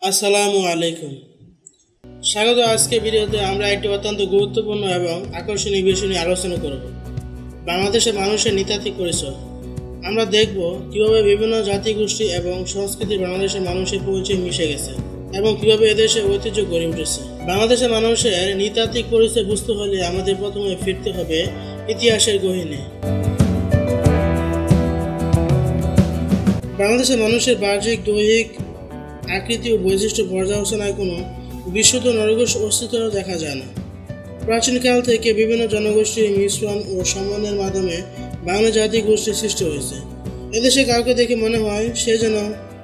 আসসালামু আলাইকুম। স্বাগত। আজকে ভিডিওতে আমরা একটি অত্যন্ত গুরুত্বপূর্ণ এবং আকর্ষণীয় বিষয় নিয়ে আলোচনা করব, বাংলাদেশের মানুষের নৃতাত্ত্বিক পরিচয়। আমরা দেখব কিভাবে বিভিন্ন জাতিগোষ্ঠী এবং সংস্কৃতি বাংলাদেশের মানুষের পরিচয় মিশে গেছে এবং কিভাবে এদেশের ঐতিহ্য গড়ে উঠেছে। বাংলাদেশের মানুষের নৃতাত্ত্বিক পরিচয় বুঝতে হলে আমাদের প্রথমে ফিরতে হবে ইতিহাসের গহীনে। বাংলাদেশের মানুষের বাহ্যিক দৈহিক আকৃতি ও বৈশিষ্ট্য পর্যালোচনায় কোনো বিশুদ্ধ নরগোষ্ঠীর অস্তিত্ব দেখা যায় না। প্রাচীনকাল থেকে বিভিন্ন জনগোষ্ঠীর মিশ্রণ ও সমন্বয়ের মাধ্যমে বাংলা জাতিগোষ্ঠীর সৃষ্টি হয়েছে। এদেশে কাউকে দেখে মনে হয় সে যেন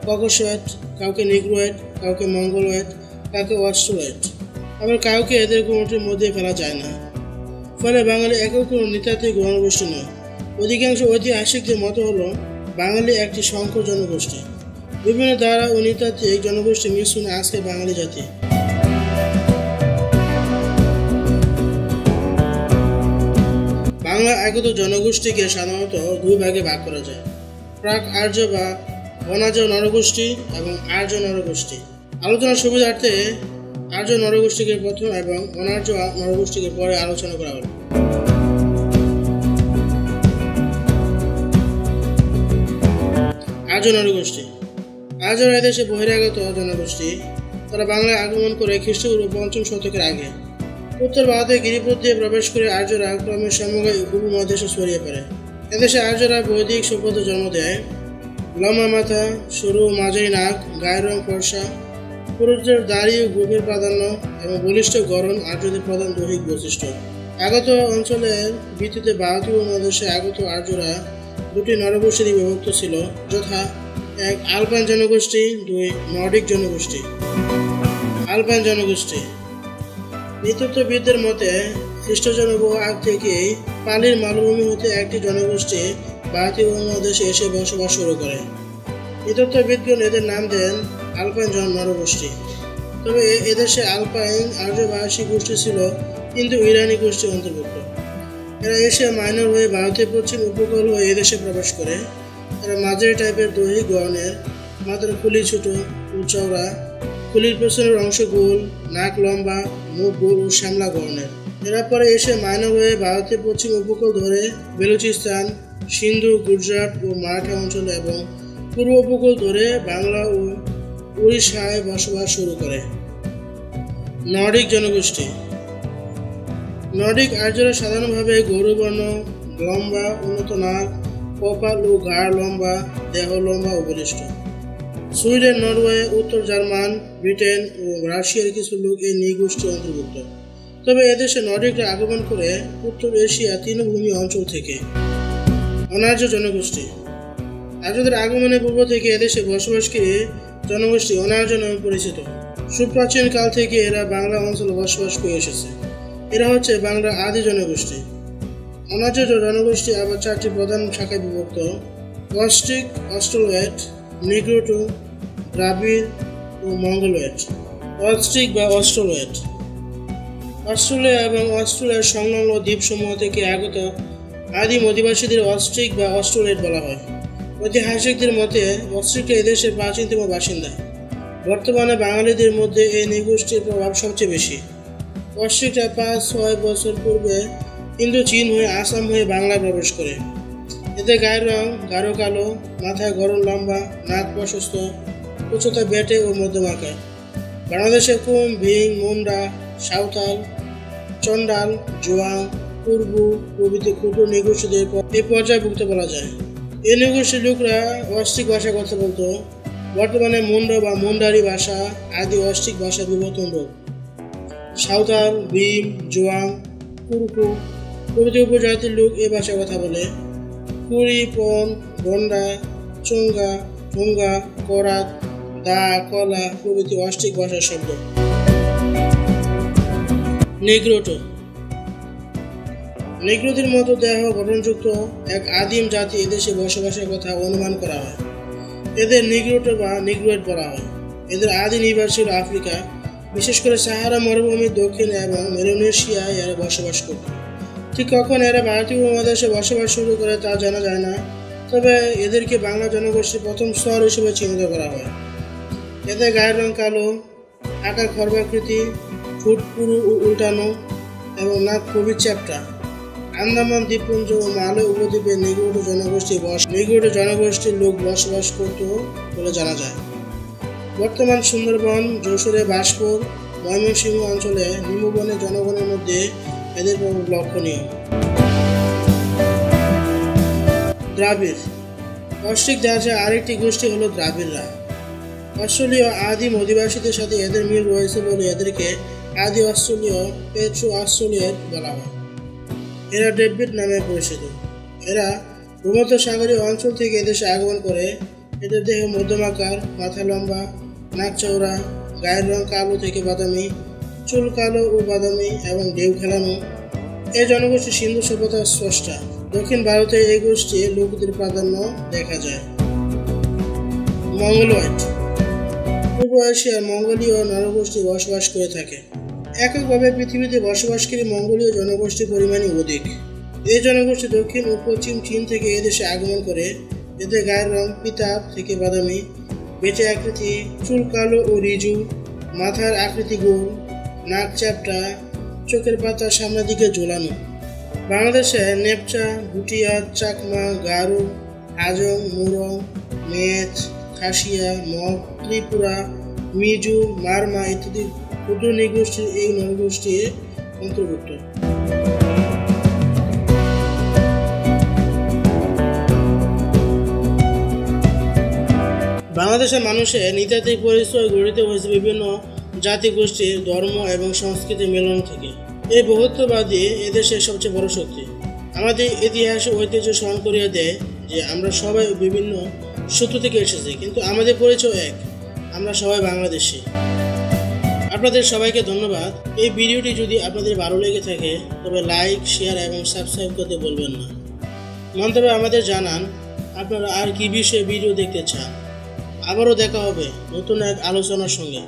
ককসয়েড, কাউকে নিগ্রোয়েড, কাউকে মঙ্গলয়েড, কাউকে অস্ট্রোয়েড, আবার কাউকে এদের কোনোটির মধ্যে ফেলা যায় না। ফলে বাঙালি একক কোনো নৃতাত্ত্বিক জনগোষ্ঠী নয়। অধিকাংশ ঐতিহাসিকদের মতো হলো বাঙালি একটি সংকর জনগোষ্ঠী। বিভিন্ন ধারা ও নৃতাত্ত্বিক জনগোষ্ঠী মিশ্রণে আজকে বাঙালি জাতি। বাংলা আগত জনগোষ্ঠীকে সাধারণত দুই ভাগে ভাগ করা যায়: প্রাক আর্য বা অনার্য নরগোষ্ঠী এবং আর্য নরগোষ্ঠী। আলোচনার সুবিধার্থে আর্য নরগোষ্ঠীকে প্রথম এবং অনার্য নরগোষ্ঠীকে পরে আলোচনা করা হলো। আর্য নরগোষ্ঠী। আর্যরা এদেশে বহিরাগত জনগোষ্ঠী। তারা বাংলায় আগমন করে খ্রিস্টপূর্ব ৫ম শতকের আগে। উত্তর ভারতে গিরিপথ দিয়ে প্রবেশ করে আর্যরা ক্রমে সমগ্র উপমহাদেশে ছড়িয়ে পড়ে। এদেশে আর্যরা বৈদিক সভ্যতা জন্ম দেয়। লম্বা মাথা, সরু মাঝারি নাক, গায়ের রং ফর্সা, পুরুষদের দাড়ি ও গভীর প্রাধান্য এবং বলিষ্ঠ গড়ন আর্যদের প্রধান দৈহিক বৈশিষ্ট্য। আগত অঞ্চলের ভিত্তিতে ভারতীয় উপমহাদেশে আগত আর্যরা দুটি নরগোষ্ঠীতে বিভক্ত ছিল, যথা এক আলপাইন জনগোষ্ঠী, দুই নর্ডিক জনগোষ্ঠী। আলপাইন জনগোষ্ঠী। নৃতত্ত্ববিদদের মতে খ্রিস্টজন্ম বহু আগ থেকেই পালির মালভূমি হতে একটি জনগোষ্ঠী ভারতীয় উপমহাদেশে এসে বসবাস শুরু করে। নৃতত্ত্ববিদগণ এদের নাম দেন আলপাইন নরগোষ্ঠী। তবে এদেশে আলপাইন আর্যভাষী গোষ্ঠী ছিল কিন্তু ইরানি গোষ্ঠী অন্তর্ভুক্ত। এরা এশিয়া মাইনর হয়ে ভারতের পশ্চিম উপকূল হয়ে এদেশে প্রবেশ করে। এরা মাঝারি টাইপের দৈহিক গড়নের, মাথার খুলি ছোট ও চওড়া, খুলির পেছনের অংশ গোল, নাক লম্বা, মুখ গোল ও শ্যামলা গড়নের। এরা পরে এসে মাইনর হয়ে ভারতের পশ্চিম উপকূল ধরে বেলুচিস্তান, সিন্ধু, গুজরাট ও মারাঠা অঞ্চল এবং পূর্ব উপকূল ধরে বাংলা ও উড়িষ্যায় বসবাস শুরু করে। নর্ডিক জনগোষ্ঠী। নর্ডিক আর্যরা সাধারণভাবে গৌরবর্ণ, লম্বা, উন্নত নাক, কপাল ও ঘাড় লম্বা, দেহ লম্বা ও বলিষ্ঠ। সুইডেন, নরওয়ে, উত্তর জার্মান, ব্রিটেন ও রাশিয়ার কিছু লোক এই নৃগোষ্ঠী অন্তর্ভুক্ত। তবে এদেশে নর্ডিকরা আগমন করে উত্তর এশিয়া তৃণভূমি অঞ্চল থেকে। অনার্য জনগোষ্ঠী। আর্যদের আগমনের পূর্ব থেকে এদেশে বসবাসকারী জনগোষ্ঠী অনার্য নামে পরিচিত। সুপ্রাচীন কাল থেকে এরা বাংলা অঞ্চলে বসবাস করে এসেছে। এরা হচ্ছে বাংলার আদি জনগোষ্ঠী। অনার্য জনগোষ্ঠী আবার চারটি প্রধান শাখায় বিভক্ত: অস্ট্রিক, অস্ট্রোলয়েড, নিগ্রোটো, দ্রাবিড় ও মঙ্গলয়েড। অস্ট্রিক বা অস্ট্রোলয়েড। অস্ট্রেলিয়া এবং অস্ট্রেলিয়ার সংলগ্ন দ্বীপসমূহ থেকে আগত আদিম অধিবাসীদের অস্ট্রিক বা অস্ট্রোলয়েড বলা হয়। ঐতিহাসিকদের মতে অস্ট্রিকরা এদেশের প্রাচীনতম বাসিন্দা। বর্তমানে বাঙালিদের মধ্যে এই নৃগোষ্ঠীর প্রভাব সবচেয়ে বেশি। অস্ট্রিকরা ৫-৬ বছর পূর্বে ইন্দো চীন হয়ে আসাম হয়ে বাংলায় প্রবেশ করে। এদের গায়ের রং গাঢ় কালো, মাথায় গড়ন লম্বা, নাক প্রশস্ত, উচ্চতা বেটে ও মধ্যম আকার। বাংলাদেশে কুম, ভিং, মুন্ডা, সাঁওতাল, চন্ডাল, জোয়াং, কুরবু প্রভৃতি ক্ষুদ্র নৃগোষ্ঠীদের এই পর্যায়ভুক্ত বলা যায়। এই নৃগোষ্ঠীর লোকরা অস্ট্রিক ভাষায় কথা বলতো। বর্তমানে মুন্ডা বা মুন্ডারি ভাষা আদি অস্ট্রিক ভাষার বিবর্তন রূপ। সাঁওতাল, ভীম, জোয়াং, কুরকু প্রভৃতি উপজাতির লোক এ ভাষায় কথা বলে। কুড়ি, পন, গন্ডা, চোঙ্গা, ঠোঙ্গা, করাত, দা, কলা প্রভৃতি অস্ট্রিক ভাষার শব্দ। নিগ্রোটো। নিগ্রোদের মতো দেহ গঠনযুক্ত এক আদিম জাতি এদেশে বসবাসের কথা অনুমান করা হয়। এদের নিগ্রোটো বা নিগ্রোয়েড বলা হয়। এদের আদি নিবাস ছিল আফ্রিকা, বিশেষ করে সাহারা মরুভূমির দক্ষিণে এবং মেলানেশিয়ায় এরা বসবাস করত। ঠিক কখন এরা ভারতীয় উপমহাদেশে বসবাস শুরু করে তা জানা যায় না, তবে এদেরকে বাংলা জনগোষ্ঠীর প্রথম স্তর হিসেবে চিহ্নিত করা হয়। এদের গায়ের রং কালো, আকার খর্বাকৃতি, ঠোঁট পুরু ও উল্টানো এবং নাক খুবই চ্যাপ্টা। আন্দামান দ্বীপপুঞ্জ ও মালয় উপদ্বীপে নিগ্রো জনগোষ্ঠীর লোক বসবাস করত বলে জানা যায়। বর্তমান সুন্দরবন, যশোরে বাসপুর, ময়মনসিংহ অঞ্চলে নিম্নবর্ণের জনগণের মধ্যে এদের প্রভাব লক্ষণীয়। দ্রাবিড়। অস্ট্রিক জাহাজের আরেকটি গোষ্ঠী হল দ্রাবিড়রা। অস্ট্রেলীয় আদিম অধিবাসীদের সাথে এদের মিল রয়েছে বলে এদেরকে আদি অস্ট্রেলীয় পেট্রো অস্ট্রেলিয়ার বলা হয়। এরা ডেভিড নামে পরিচিত। এরা ভূমধ্যসাগরীয় অঞ্চল থেকে এদেশে আগমন করে। এদের দেহ মধ্যমাকার, মাথা লম্বা, নাক চওড়া, গায়ের রং কালো থেকে বাদামি, চুল কালো ও বাদামি এবং ঢেউ খেলানো। এই জনগোষ্ঠী সিন্ধু সভ্যতার স্রষ্টা। দক্ষিণ ভারতে এই গোষ্ঠীর লোকদের প্রাধান্য দেখা যায়। মঙ্গোলয়েড। পূর্ব এশিয়ার মঙ্গোলীয় নরগোষ্ঠী বসবাস করে থাকে। এককভাবে পৃথিবীতে বসবাসকারী মঙ্গোলীয় জনগোষ্ঠীর পরিমাণই অধিক। এই জনগোষ্ঠী দক্ষিণ ও পশ্চিম চীন থেকে এদেশে আগমন করে। এদের গায়ের রং পিতাব থেকে বাদামি, বেঁটে আকৃতি, চুল কালো ও রিজু, মাথার আকৃতি গোল, নাক চ্যাপ্টা, চোখের পাতা সামনের দিকে ঝোলানো। বাংলাদেশে নেপচা, ভুটিয়া, চাকমা, গারো, হাজং, মুরং, মেচ, খাসিয়া, মগ, ত্রিপুরা, মিজু, মারমা ইত্যাদি ক্ষুদ্র নৃগোষ্ঠীর এই নরগোষ্ঠীর অন্তর্ভুক্ত। বাংলাদেশের মানুষের নৃতাত্ত্বিক পরিচয় গঠিত হয়েছে বিভিন্ন জাতি গোষ্ঠীর ধর্ম এবং সংস্কৃতির মিলন থেকে। এই বহুত্ববাদী এদেশের সবচেয়ে বড় শক্তি। আমাদের ইতিহাস ও ঐতিহ্য স্মরণ করিয়ে দেয় যে আমরা সবাই বিভিন্ন সূত্র থেকে এসেছি, কিন্তু আমাদের পরিচয় এক, আমরা সবাই বাংলাদেশী। আপনাদের সবাইকে ধন্যবাদ। এই ভিডিওটি যদি আপনাদের ভালো লেগে থাকে তবে লাইক, শেয়ার এবং সাবস্ক্রাইব করতে বলবেন না। মন্তব্যে আমাদের জানান আপনারা আর কি বিষয়ে ভিডিও দেখতে চান। আবারও দেখা হবে নতুন এক আলোচনার সঙ্গে।